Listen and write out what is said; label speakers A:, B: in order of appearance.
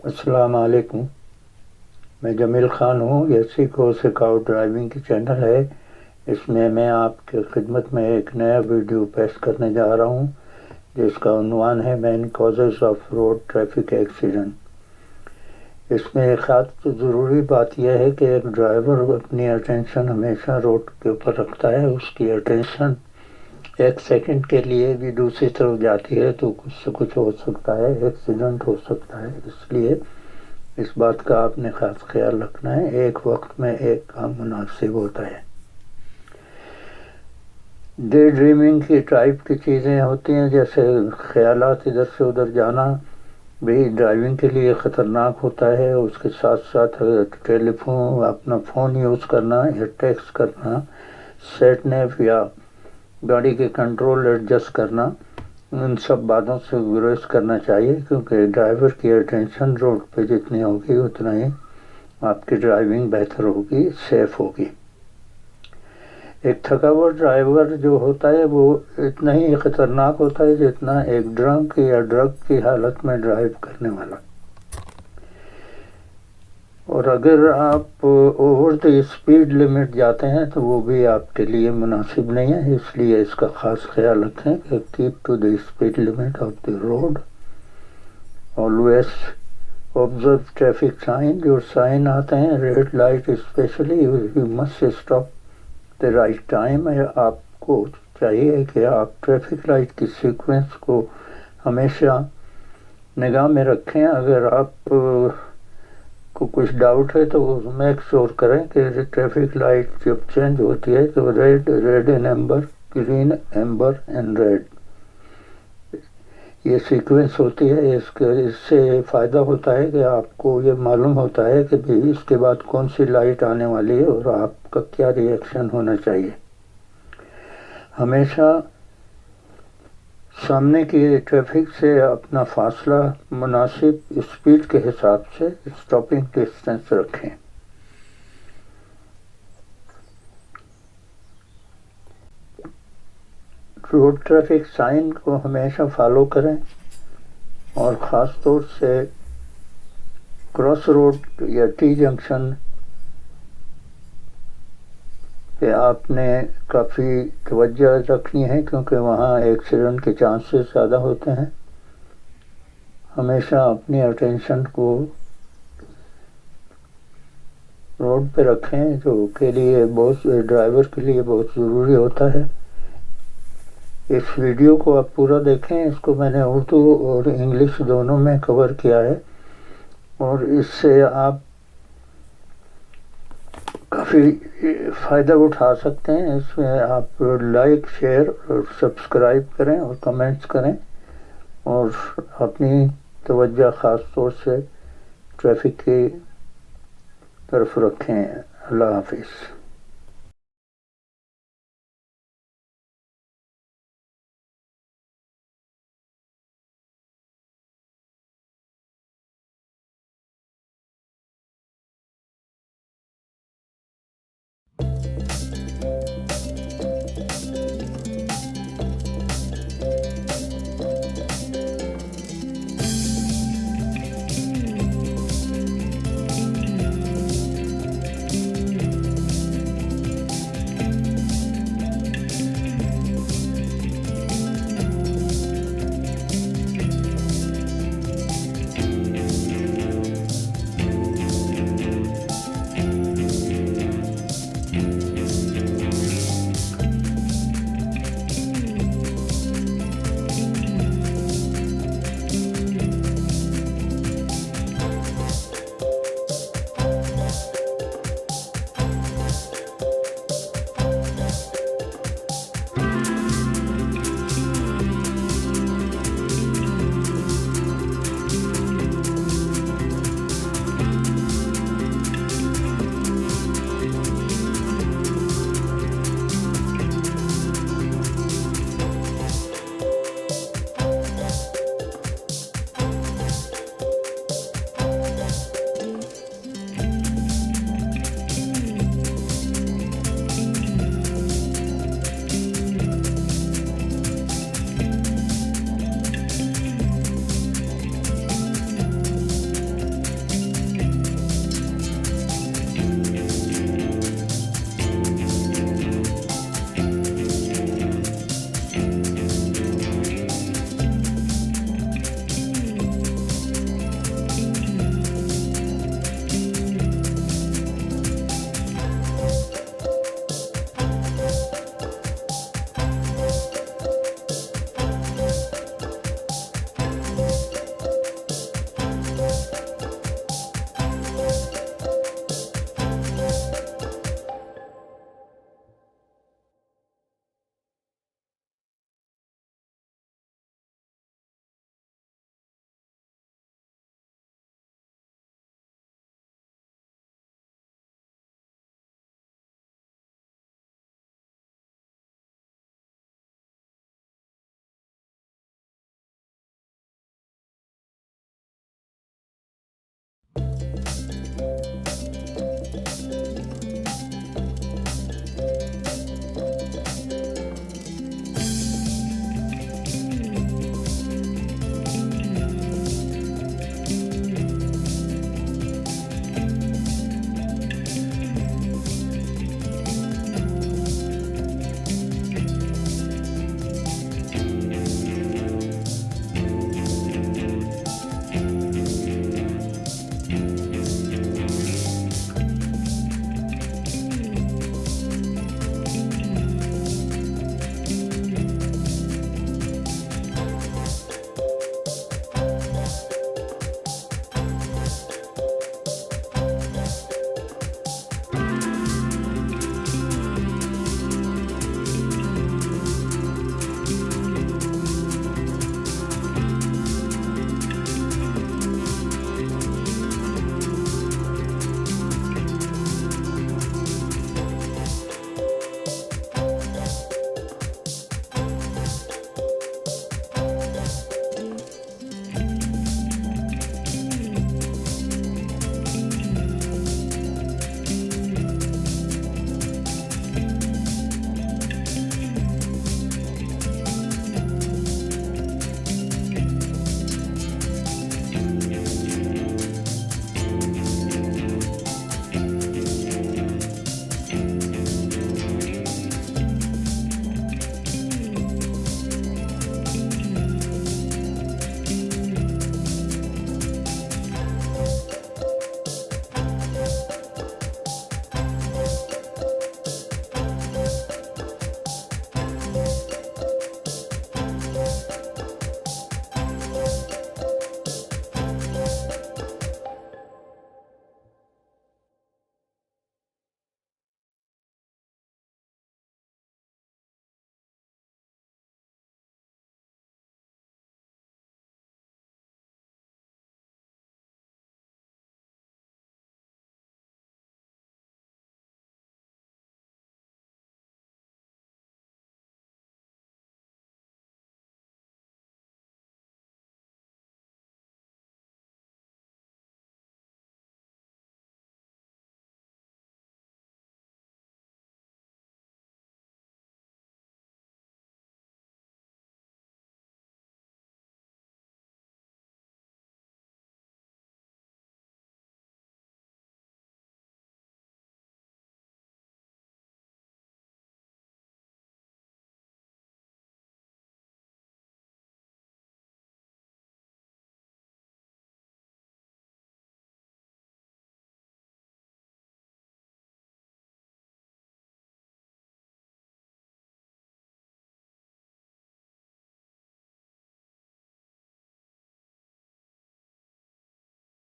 A: السلام علیکم، میں جمیل خان ہوں۔ یہ سیکھو سکھاؤ ڈرائیونگ کی چینل ہے۔ اس میں میں آپ کی خدمت میں ایک نیا ویڈیو پیش کرنے جا رہا ہوں جس کا عنوان ہے main causes of road traffic accident. اس میں ایک خاص ضروری بات یہ ہے کہ ایک ڈرائیور اپنی اٹینشن ہمیشہ روڈ کے اوپر رکھتا ہے۔ اس کی اٹینشن ایک سیکنڈ کے لیے بھی دوسری طرف جاتی ہے تو کچھ سے کچھ ہو سکتا ہے، ایکسیڈنٹ ہو سکتا ہے۔ اس لیے اس بات کا آپ نے خاص خیال رکھنا ہے۔ ایک وقت میں ایک کام مناسب ہوتا ہے۔ ڈے ڈریمنگ کی ٹائپ کی چیزیں ہوتی ہیں، جیسے خیالات ادھر سے ادھر جانا بھی ڈرائیونگ کے لیے خطرناک ہوتا ہے۔ اس کے ساتھ ساتھ اپنا فون یوز کرنا یا ٹیکسٹ کرنا، سیٹ نیو یا گاڑی کے کنٹرول ایڈجسٹ کرنا، ان سب باتوں سے گریز کرنا چاہیے، کیونکہ ڈرائیور کی اٹینشن روڈ پہ جتنی ہوگی اتنا ہی آپ کی ڈرائیونگ بہتر ہوگی، سیف ہوگی۔ ایک تھکا ہوا ڈرائیور جو ہوتا ہے وہ اتنا ہی خطرناک ہوتا ہے جتنا ایک ڈرنک یا ڈرگ کی حالت میں ڈرائیو کرنے والا۔ اور اگر آپ اوور دی اسپیڈ لمٹ جاتے ہیں تو وہ بھی آپ کے لیے مناسب نہیں ہے۔ اس لیے اس کا خاص خیال رکھیں کہ keep to the speed limit of the road. Always observe traffic sign, جو سائن آتے ہیں red light specially, you must stop the right time. آپ کو چاہیے کہ آپ ٹریفک لائٹ کی سیکوینس کو ہمیشہ نگاہ میں رکھیں۔ اگر آپ کو کچھ ڈاؤٹ ہے تو میک شور کریں کہ ٹریفک لائٹ جب چینج ہوتی ہے تو red and amber, green amber and red, یہ سیکوینس ہوتی ہے۔ اس سے فائدہ ہوتا ہے کہ آپ کو یہ معلوم ہوتا ہے کہ اس کے بعد کون سی لائٹ آنے والی ہے اور آپ کا کیا ری ایکشن ہونا چاہیے۔ ہمیشہ سامنے کی ٹریفک سے اپنا فاصلہ مناسب اسپیڈ کے حساب سے اسٹاپنگ ڈسٹینس رکھیں۔ روڈ ٹریفک سائن کو ہمیشہ فالو کریں، اور خاص طور سے کراس روڈ یا ٹی جنکشن پہ آپ نے کافی توجہ رکھنی ہے، کیونکہ وہاں ایکسیڈنٹ کے چانسز زیادہ ہوتے ہیں۔ ہمیشہ اپنی اٹینشن کو روڈ پہ رکھیں، جو کے لیے ڈرائیور کے لیے بہت ضروری ہوتا ہے۔ اس ویڈیو کو آپ پورا دیکھیں، اس کو میں نے اردو اور انگلش دونوں میں کور کیا ہے، اور اس سے آپ کافی فائدہ اٹھا سکتے ہیں۔ اس میں آپ لائک، شیئر اور سبسکرائب کریں اور کمنٹس کریں، اور اپنی توجہ خاص طور سے ٹریفک کی طرف رکھیں۔ اللہ حافظ۔